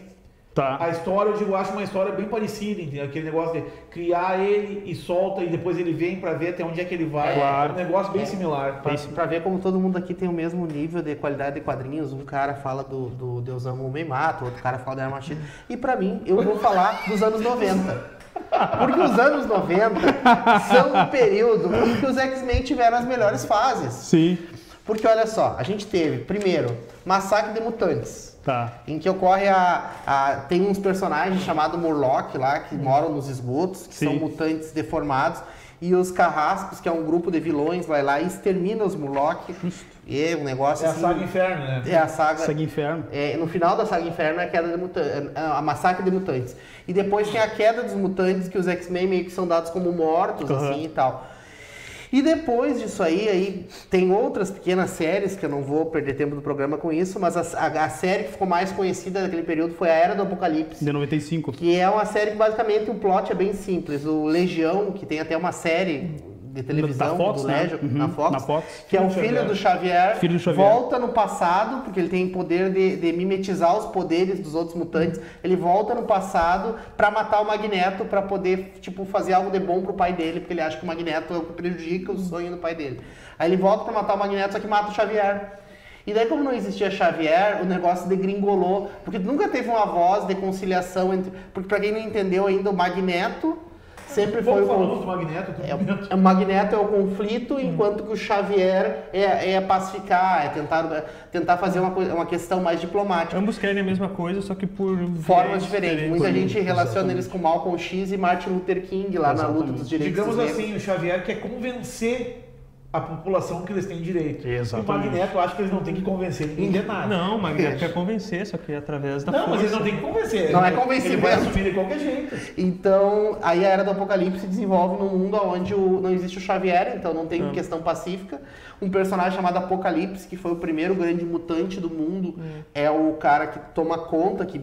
Tá. A história, eu acho uma história bem parecida, entendeu? Aquele negócio de criar ele e solta e depois ele vem pra ver até onde é que ele vai. Claro. É um negócio bem similar. Pra ver como todo mundo aqui tem o mesmo nível de qualidade de quadrinhos. Um cara fala do Deus ama, homem mata, outro cara fala da Arma X. E pra mim, eu vou falar dos anos 90. Porque os anos 90 são um período em que os X-Men tiveram as melhores fases. Sim. Porque olha só, a gente teve, primeiro, Massacre de Mutantes. Tá. Em que ocorre tem uns personagens chamados Murloc lá, que moram nos esgotos, que são mutantes deformados. e os Carrascos, que é um grupo de vilões, vai lá e extermina os Murloc. E é um negócio assim... É a saga Inferno, né? É a saga Inferno. No final da saga Inferno é a queda de mutantes, a massacre de mutantes. E depois tem a queda dos mutantes, que os X-Men meio que são dados como mortos, assim, e tal. E depois disso aí tem outras pequenas séries, que eu não vou perder tempo do programa com isso, mas a série que ficou mais conhecida naquele período foi a Era do Apocalipse. De 95. Que é uma série que basicamente o plot é bem simples. O Legião, que tem até uma série de televisão Fox, do Legion, né? na Fox, que é o filho do Xavier, volta no passado, porque ele tem poder de mimetizar os poderes dos outros mutantes. Ele volta no passado pra matar o Magneto, pra poder, tipo, fazer algo de bom pro pai dele, porque ele acha que o Magneto é o que prejudica o sonho do pai dele. Aí ele volta pra matar o Magneto, só que mata o Xavier. E daí, como não existia Xavier, o negócio degringolou, porque nunca teve uma voz de conciliação entre... Porque pra quem não entendeu ainda, o Magneto sempre foi o Magneto. O Magneto é o conflito, enquanto que o Xavier é pacificar, é tentar fazer uma questão mais diplomática. Ambos querem a mesma coisa, só que por formas diferentes. Muita gente relaciona eles com Malcolm X e Martin Luther King lá na luta dos direitos. Digamos assim, o Xavier quer convencer a população que eles têm direito. Exatamente. O Magneto, eu acho que eles não têm que convencer ninguém de nada. Não, o Magneto quer convencer, só que através da força. Não, mas eles não têm que convencer. Não é convencer. Ele vai assumir de qualquer jeito. Então, aí a Era do Apocalipse se desenvolve num mundo onde não existe o Xavier, então não tem questão pacífica. Um personagem chamado Apocalipse, que foi o primeiro grande mutante do mundo, é o cara que toma conta, que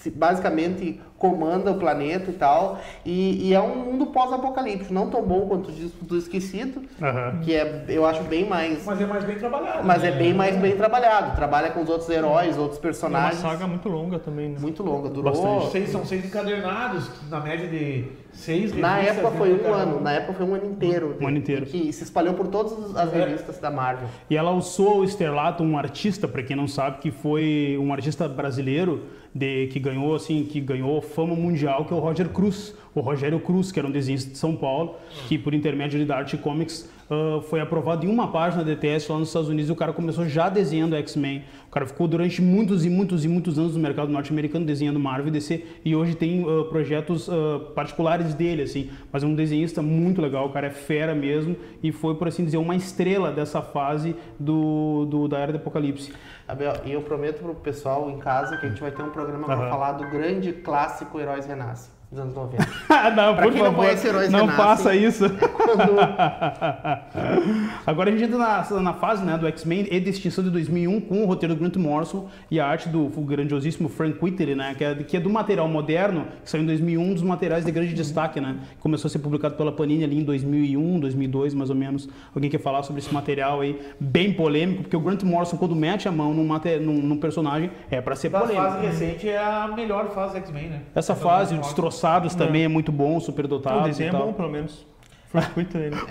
basicamente comanda o planeta e tal, e é um mundo pós-apocalíptico, não tão bom quanto o Esquecido, que eu acho bem mais... Mas é mais bem trabalhado. Mas é bem mais bem trabalhado, trabalha com os outros heróis, outros personagens. É uma saga muito longa também, né? Muito longa, durou... Bastante. São 6 encadernados, na média de 6 revistas. Na época foi um ano inteiro. Um ano inteiro. Que se espalhou por todas as revistas da Marvel. E ela usou o estrelato, um artista, para quem não sabe, que foi um artista brasileiro que ganhou fama mundial, que é o Roger Cruz. O Rogério Cruz, que era um desenhista de São Paulo, que por intermédio da Arte Comics foi aprovado em uma página de teste lá nos Estados Unidos, e o cara começou já desenhando X-Men. O cara ficou durante muitos anos no mercado norte-americano desenhando Marvel e DC, e hoje tem projetos particulares dele, assim, mas é um desenhista muito legal, o cara é fera mesmo, e foi, por assim dizer, uma estrela dessa fase da Era do Apocalipse. Abel, e eu prometo pro pessoal em casa que a gente vai ter um programa para falar do grande clássico Heróis Renascem, dos anos 90. Não, pra por quem favor, não conhece Heróis não Renascem, faça isso. Quando... Agora a gente entra na fase, né, do X-Men e de extinção de 2001, com o roteiro do Grant Morrison e a arte do grandiosíssimo Frank Whiteley, né, que é do material moderno, que saiu em 2001, dos materiais de grande destaque, né, começou a ser publicado pela Panini ali em 2001, 2002, mais ou menos. Alguém quer falar sobre esse material aí, bem polêmico, porque o Grant Morrison, quando mete a mão num personagem, é para ser polêmico. A fase recente é a melhor fase X-Men, né? Essa fase, Destroçados também é muito bom, superdotados. O desenho é bom, pelo menos.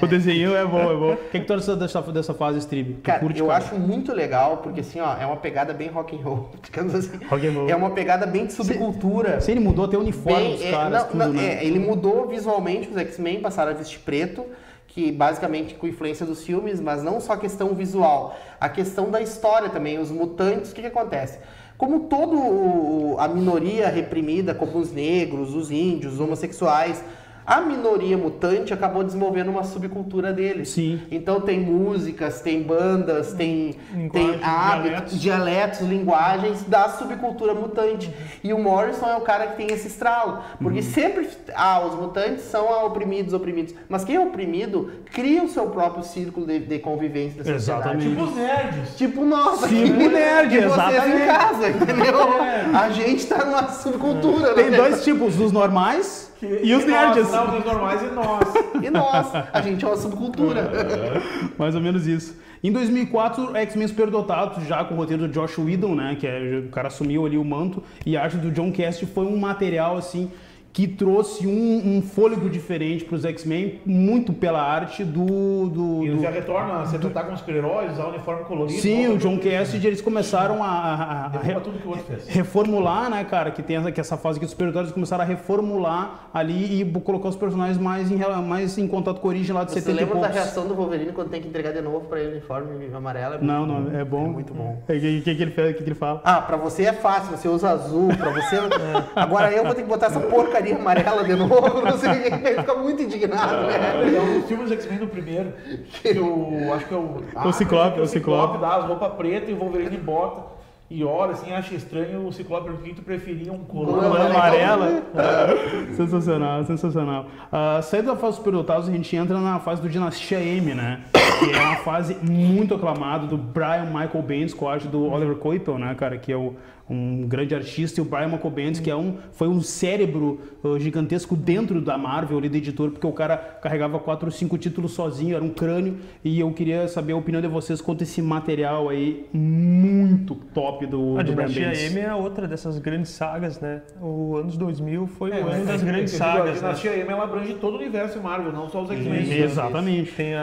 O desenho é bom. O que tu acha dessa fase, Strib? Cara, eu acho muito legal, porque assim, ó, é uma pegada bem rock and roll, digamos assim. Rock and roll. É uma pegada bem de subcultura. Ele mudou até o uniforme dos caras, né? Ele mudou visualmente, os X-Men passaram a vestir preto, que basicamente com influência dos filmes, mas não só a questão visual, a questão da história também, os mutantes, o que acontece? Como toda a minoria reprimida, como os negros, os índios, os homossexuais, a minoria mutante acabou desenvolvendo uma subcultura deles. Sim. Então tem músicas, tem bandas, tem hábitos, dialetos, linguagens da subcultura mutante. E o Morrison é o cara que tem esse estralo. Porque sempre, os mutantes são oprimidos. Mas quem é oprimido cria o seu próprio círculo de convivência da sociedade. Tipo os nerds. Tipo nós. Tipo nerd, exatamente. Vocês em casa, entendeu? A gente tá numa subcultura. Tem dois tipos, os normais e os nerds. Não, os normais e nós. E nós. A gente é uma subcultura. Mais ou menos isso. Em 2004, X-Men Superdotados, já com o roteiro do Josh Whedon, né? O cara assumiu ali o manto. E a arte do John Cassaday foi um material, assim, que trouxe um fôlego diferente para os X-Men, muito pela arte E ele já retorna a se tratar com super-heróis, usar uniforme colorido. Sim, o John Cassaday, eles começaram a tudo que o outro fez. Reformular, né, cara, que essa fase aqui dos super-heróis, eles começaram a reformular ali e colocar os personagens mais em contato com a origem lá de 70 e poucos. Você lembra da reação do Wolverine quando tem que entregar de novo para ele o uniforme amarelo? Não, é bom. É muito bom. O que ele fala? Pra você é fácil, você usa azul, pra você... Agora eu vou ter que botar essa porcaria porcaria amarela de novo, não sei o que, ele fica muito indignado, né? O filme dos X-Men no primeiro, que acho que é o Ciclope dá as roupas pretas e o Wolverine bota. E olha, assim, acha estranho o Ciclope, por que tu preferia um colã amarela? Sensacional, sensacional. Saindo da fase superdotados, a gente entra na fase do Dinastia M, né? Que é uma fase muito aclamada do Brian Michael Bendis, coadjuvante do Oliver Coipel, né, cara? Que é um grande artista, e o Brian Michael Bendis, que foi um cérebro gigantesco dentro da Marvel, ali, do editor, porque o cara carregava 4 ou 5 títulos sozinho, era um crânio, e eu queria saber a opinião de vocês quanto esse material aí muito top do Brian Bendis. A Dinastia M é outra dessas grandes sagas, né? O anos 2000 foi o ano das grandes sagas. A Dinastia M, ela abrange todo o universo Marvel, não só os X-Men. Exatamente. Tem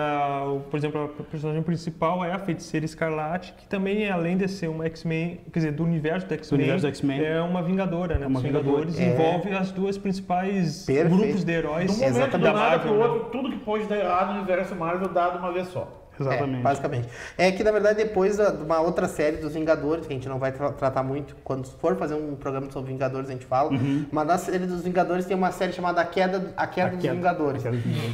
por exemplo, a personagem principal é a Feiticeira Escarlate, que também, além de ser uma X-Men, quer dizer, do universo do X-Men, é uma Vingadora, né? Os Vingadores envolve as duas principais grupos de heróis. De um momento do nada pro outro, tudo que pode dar errado no universo Marvel dá de uma vez só. Exatamente. Basicamente. É que, na verdade, depois de uma outra série dos Vingadores, que a gente não vai tratar muito, quando for fazer um programa sobre Vingadores a gente fala, mas na série dos Vingadores tem uma série chamada A Queda dos Vingadores.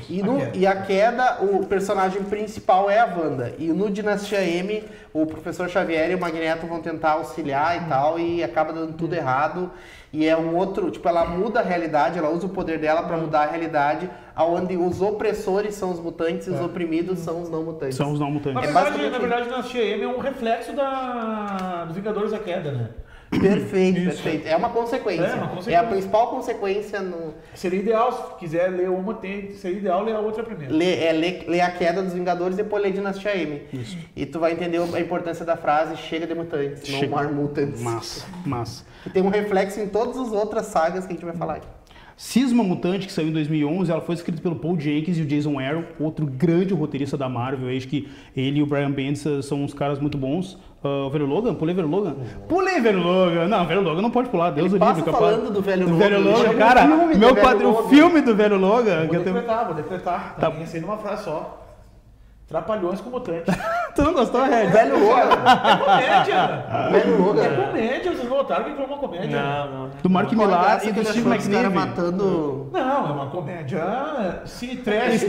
E a queda, o personagem principal é a Wanda. E no Dinastia M, o Professor Xavier e o Magneto vão tentar auxiliar e tal, e acaba dando tudo errado. E é um outro, tipo, ela muda a realidade, ela usa o poder dela para mudar a realidade, onde os opressores são os mutantes e os oprimidos são os não mutantes. São os não mutantes. Na verdade, a Dinastia M é um reflexo dos Vingadores da Queda, né? Perfeito, perfeito. É uma consequência. É a principal consequência no... Seria ideal, se quiser ler uma, seria ideal ler a outra primeiro. Ler a Queda dos Vingadores e depois ler Dinastia M. Isso. E tu vai entender a importância da frase chega de mutantes, no more mutants. Massa. E tem um reflexo em todas as outras sagas que a gente vai falar aqui. Cisma Mutante, que saiu em 2011, ela foi escrita pelo Paul Jenkins e o Jason Aaron, outro grande roteirista da Marvel. Acho que ele e o Brian Bendis são uns caras muito bons. Velho Logan? Pulei Velho Logan? Pulei Velho Logan! Não, Velho Logan não pode pular, Deus o livre. Falando do Velho Logan. Velho Logan, cara, meu quadro, o filme do Velho Logan... Vou decretar. Tá bem, numa frase só. Trapalhões com mutantes. Tu não gostou, Red? Velho Logan. É comédia. Velho Logan. É comédia, vocês notaram que foi uma comédia. Não. Do Mark Millar e do Steve McNiven. Matando... Não, é uma comédia cine trash.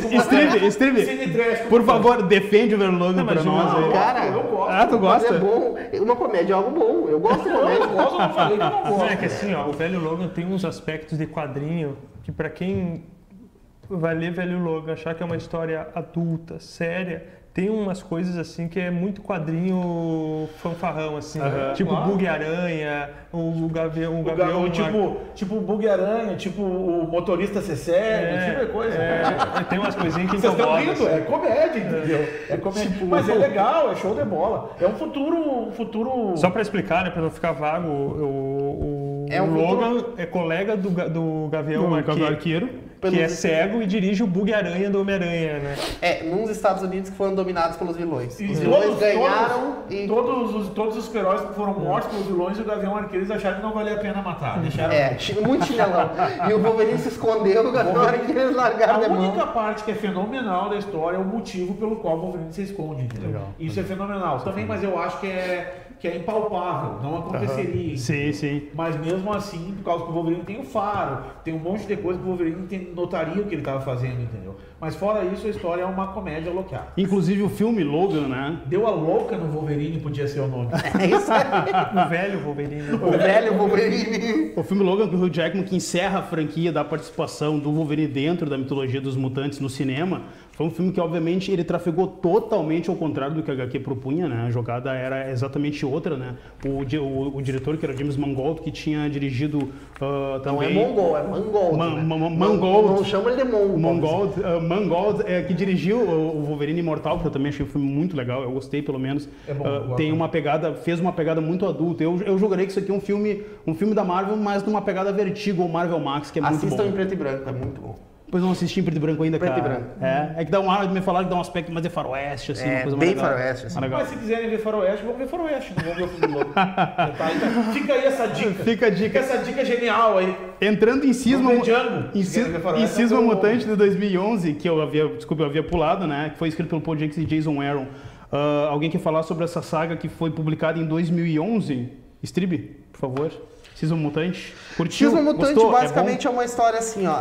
Steve, por favor, defende o Velho Logan pra nós aí. Cara, eu gosto. Ah, tu gosta? É bom. Uma comédia é algo bom. Eu gosto de comédia. Eu não falei que eu não gosto. É que assim, ó, o Velho Logan tem uns aspectos de quadrinho que pra quem vai ler Velho Logan, achar que é uma história adulta, séria, tem umas coisas assim que é muito quadrinho fanfarrão, assim, tipo Bug-Aranha, o Gavião... Tipo o Bug-Aranha, tipo o motorista ser sério, tipo de coisa. Tem umas coisinhas que vocês incomodam. Vocês estão rindo, é comédia, entendeu? É comédia. Tipo, mas é legal, é show de bola. É um futuro... Só pra explicar, né, pra não ficar vago, o Logan é colega do Gavião Arqueiro, que é cego e dirige o Bug-Aranha do Homem-Aranha, né? Nos Estados Unidos que foram dominados pelos vilões. Os vilões ganharam e... Todos os super-heróis que foram mortos pelos vilões e o Gavião Arqueiro, eles acharam que não valia a pena matar. Deixaram... muito chinelão. E o Wolverine se escondeu, o Gavião Arqueiro eles largaram de mão. A única parte que é fenomenal da história é o motivo pelo qual o Wolverine se esconde, entendeu? Legal. Isso é fenomenal. Também, mas eu acho que é impalpável, não aconteceria. Sim. Mas mesmo assim, por causa que o Wolverine tem o faro, tem um monte de coisa que o Wolverine notaria o que ele estava fazendo, entendeu? Mas fora isso, a história é uma comédia louca. Inclusive o filme Logan, né? Deu a louca no Wolverine, podia ser o nome. É isso aí. O velho Wolverine. O velho Wolverine. O filme Logan, do Hugh Jackman, que encerra a franquia da participação do Wolverine dentro da mitologia dos mutantes no cinema, foi um filme que, obviamente, ele trafegou totalmente ao contrário do que a HQ propunha, né? A jogada era exatamente outra, né? O diretor, que era James Mangold, que tinha dirigido também... Não é Mongol, é Mangold. Mangold. Não chama ele de Mongol. Mangold, que dirigiu o Wolverine Imortal, que eu também achei um filme muito legal, eu gostei pelo menos. É bom, fez uma pegada muito adulta. Eu julgaria que isso aqui é um filme da Marvel, mas numa pegada Vertigo ou Marvel Max, que é muito bom. Assistam em preto e branco, é muito bom. Pois não assisti em preto e branco ainda, preto cara. Preto e branco. É que dá um ar de me falar que dá um aspecto mais de faroeste, assim, uma coisa mais bem legal. Faroeste, assim. Mas se quiserem ver faroeste, vamos ver faroeste, não vamos ver o filme Logan. Então, fica aí essa dica. Fica a dica. Fica essa dica genial aí. Entrando em Cisma Cisma Mutante de 2011, que eu havia pulado, né? Que foi escrito pelo Paul Jenkins e Jason Aaron. Alguém quer falar sobre essa saga que foi publicada em 2011? Strib, por favor. Cisma Mutante? Curtiu? Cisma Mutante Gostou? basicamente é uma história assim, ó.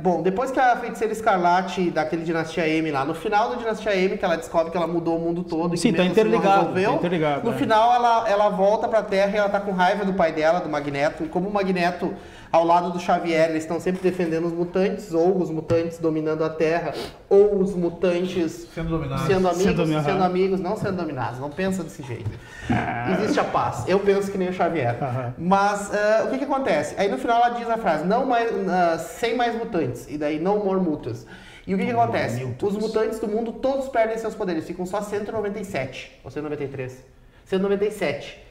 Bom, depois que a Feiticeira Escarlate daquele Dinastia M lá, no final do Dinastia M, que ela descobre que ela mudou o mundo todo. Sim, e que tá mesmo assim não interligado. resolveu, Tá interligado, no final ela volta pra Terra e ela tá com raiva do pai dela, do Magneto. E como o Magneto, ao lado do Xavier, eles estão sempre defendendo os mutantes, ou os mutantes dominando a Terra, ou os mutantes sendo amigos, não sendo dominados. Não pensa desse jeito. Existe a paz. Eu penso que nem o Xavier. Mas o que acontece? Aí no final ela diz a frase, não mais, sem mais mutantes. E daí, no more mutants. E o que acontece? Os mutantes do mundo todos perdem seus poderes. Ficam só 197. Ou 193. 197.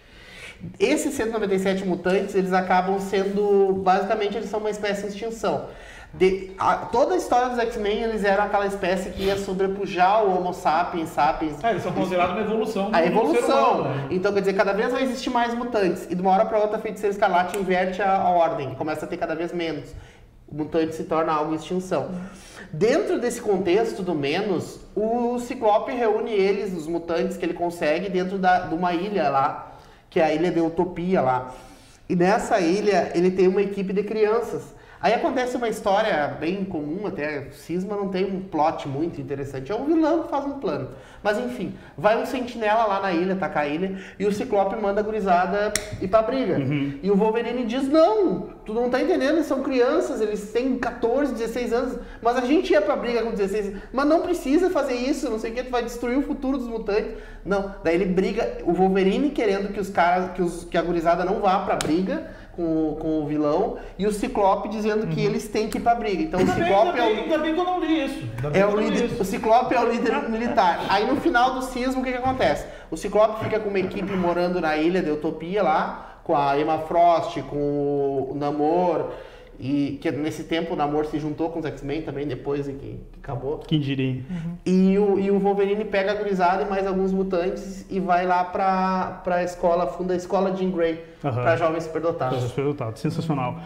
Esses 197 mutantes, eles acabam sendo... Basicamente, eles são uma espécie de extinção. Toda a história dos X-Men, eles eram aquela espécie que ia sobrepujar o Homo sapiens. Eles são considerados uma evolução. A evolução. Humano, né? Então, quer dizer, cada vez vai existir mais mutantes. E de uma hora para outra, a Feiticeira Escarlate inverte a ordem. Começa a ter cada vez menos. O mutante se torna algo em extinção. Dentro desse contexto do menos, o Ciclope reúne eles, os mutantes que ele consegue, dentro de uma ilha lá, que é a Ilha de Utopia lá. E nessa ilha, ele tem uma equipe de crianças. Aí acontece uma história bem comum, até Cisma não tem um plot muito interessante. É um vilão que faz um plano. Mas enfim, vai um sentinela lá na ilha, atacar a ilha, e o Ciclope manda a gurizada ir pra briga. E o Wolverine diz, não, tu não tá entendendo, eles são crianças, eles têm 14, 16 anos, mas a gente ia pra briga com 16 anos. Mas não precisa fazer isso, não sei o que, tu vai destruir o futuro dos mutantes. Não, daí ele briga, o Wolverine querendo que a gurizada não vá pra briga, com o vilão, e o Ciclope dizendo que eles têm que ir pra briga. Então o Ciclope Ainda bem que eu não li isso. o Ciclope é o líder militar. Aí no final do Cisma, o que acontece? O Ciclope fica com uma equipe morando na Ilha de Utopia lá, com a Emma Frost, com o Namor, e que nesse tempo o Namor se juntou com os X-Men também, depois que acabou. Quem diria? E o Wolverine pega a gurizada e mais alguns mutantes e vai lá pra escola, funda a escola Jean Grey, para jovens superdotados. Superdotados, sensacional.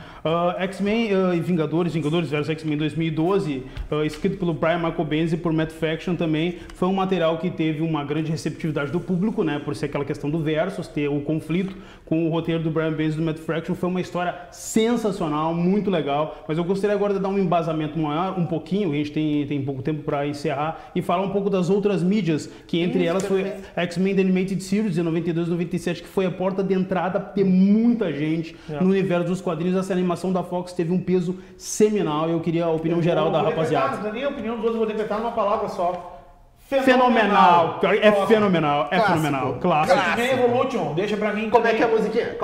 X-Men e Vingadores vs X-Men 2012, escrito pelo Brian Michael Bendis e por Matt Fraction também, foi um material que teve uma grande receptividade do público, né, por ser aquela questão do versus, ter o conflito com o roteiro do Brian Bendis e do Matt Fraction. Foi uma história sensacional, muito legal, mas eu gostaria agora de dar um embasamento maior, um pouquinho, a gente tem pouco tempo para encerrar, e falar um pouco das outras mídias, que entre elas foi X-Men The Animated Series de 92 e 97, que foi a porta de entrada ter muita gente no universo dos quadrinhos. Essa animação da Fox teve um peso seminal e eu queria a opinião geral da rapaziada. Não é nem a opinião dos outros, eu vou decretar numa palavra só. Fenomenal. É fenomenal. É fenomenal. Clássico. X-Men Evolution, deixa pra mim. Como é que é a musiquinha?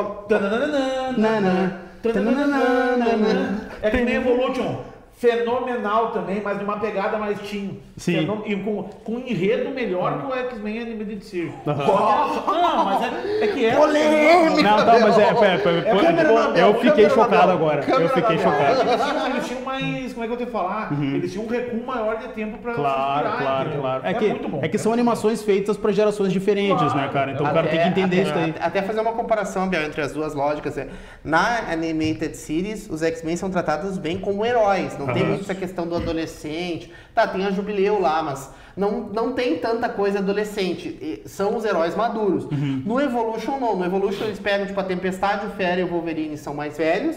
X-Men Evolution. Fenomenal também, mas de uma pegada mais teen. Sim. E com um enredo melhor que o X-Men Animated Series. Não, mas é que é... Polêmica! Não, tá, mas eu fiquei chocado agora. Eu fiquei chocado. Eles tinham mais... Como é que eu tenho que falar? Eles tinham um recuo maior de tempo pra Claro. muito bom. É que são animações feitas para gerações diferentes, né, cara? Então o cara tem que entender isso daí. Até fazer uma comparação, Biel, entre as duas lógicas. Na Animated Series, os X-Men são tratados bem como heróis. Não tem muito essa questão do adolescente. Tá, tem a Jubileu lá, mas não tem tanta coisa adolescente. São os heróis maduros. No Evolution, não. No Evolution, eles pegam, tipo, a Tempestade, o Fera e o Wolverine são mais velhos.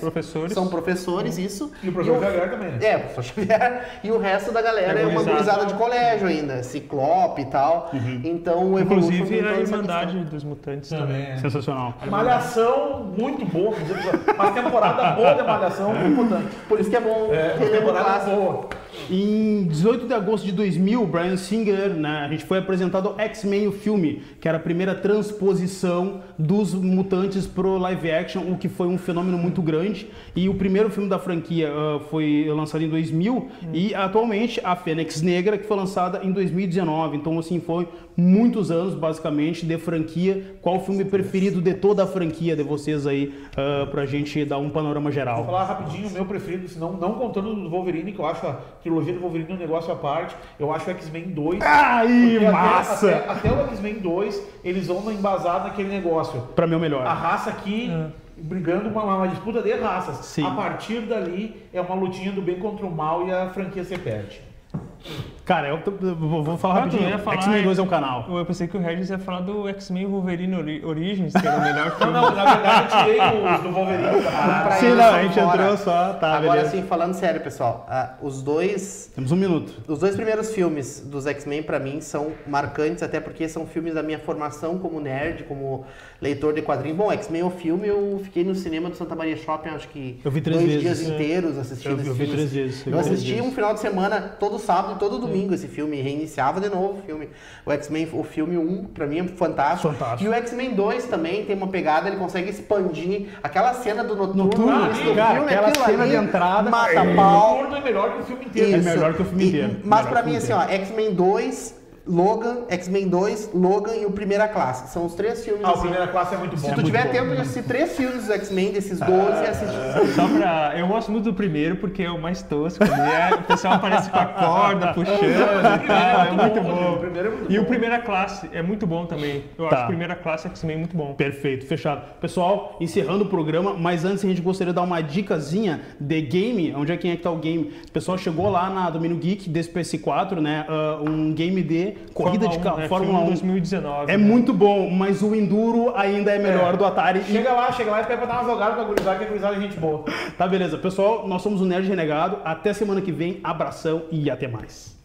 São professores, isso. E o professor Xavier também, né? O professor Xavier. E o resto da galera é uma gurizada de colégio ainda. Ciclope e tal. Então, o Evolution... Inclusive, a Irmandade dos Mutantes também. Sensacional. Malhação, muito boa. Uma temporada boa de Malhação, muito importante. Por isso que é bom. Uma temporada boa. Em 18 de agosto de 2000, Bryan Singer, né, a gente foi apresentado X-Men, o filme, que era a primeira transposição dos mutantes pro live action, o que foi um fenômeno muito grande. E o primeiro filme da franquia foi lançado em 2000 e atualmente a Fênix Negra, que foi lançada em 2019. Então, assim, foi muitos anos, basicamente, de franquia. Qual o filme preferido de toda a franquia de vocês aí, pra gente dar um panorama geral? Vou falar rapidinho o meu preferido, senão, não contando do Wolverine, que eu acho a trilogia do Wolverine um negócio à parte. Eu acho o X-Men 2. Ai, massa! Até o X-Men 2, eles vão embasar naquele negócio. Pra mim é o melhor. A raça aqui... brigando uma disputa de raças. Sim. A partir dali é uma lutinha do bem contra o mal e a franquia se perde. Cara, eu vou falar rapidinho. X-Men 2 é um canal. Eu pensei que o Regis ia falar do X-Men Wolverine Origins, que era o melhor filme. Não, na verdade eu tirei os do Wolverine. Sim, não, a gente entrou só, tá, agora beleza. sim, falando sério, pessoal, os dois... Temos 1 minuto. Os 2 primeiros filmes dos X-Men, pra mim, são marcantes, até porque são filmes da minha formação como nerd, como leitor de quadrinhos. Bom, X-Men é o filme, eu fiquei no cinema do Santa Maria Shopping, acho que eu vi 3 2 vezes, dias inteiros assistindo esse Eu vi filme. 3 vezes. Eu assisti um final de semana, todo sábado e todo domingo esse filme, e reiniciava de novo o filme. O X-Men, o filme 1, pra mim, é fantástico. E o X-Men 2 também tem uma pegada, ele consegue expandir aquela cena do Noturno cara, filme, aquela cena ali, de entrada. mata pau. O Noturno é melhor que o filme inteiro. É melhor que o filme inteiro. Mas pra mim, assim, ó, X-Men 2... Logan, X-Men 2, Logan e o Primeira Classe. São os 3 filmes. O Primeira Classe é muito bom. Se tu tiver tempo de assistir 3 filmes dos X-Men, desses 12, assiste. Só pra... Eu gosto muito do primeiro porque é o mais tosco. O pessoal aparece com a corda, puxando. É muito bom. E o Primeira Classe é muito bom também. Eu acho o Primeira Classe X-Men muito bom. Perfeito, fechado. Pessoal, encerrando o programa, mas antes a gente gostaria de dar uma dicasinha de game. Onde é que tá o game? O pessoal chegou lá na Domínio Geek desse PS4, né? Um game de corrida de carro, Fórmula 1. 2019. É muito bom, mas o Enduro ainda é melhor do Atari. Chega lá e pega pra dar uma jogada pra gurizada, que a gurizada é gente boa. Tá, beleza. Pessoal, nós somos o Nerd Renegado. Até semana que vem. Abração e até mais.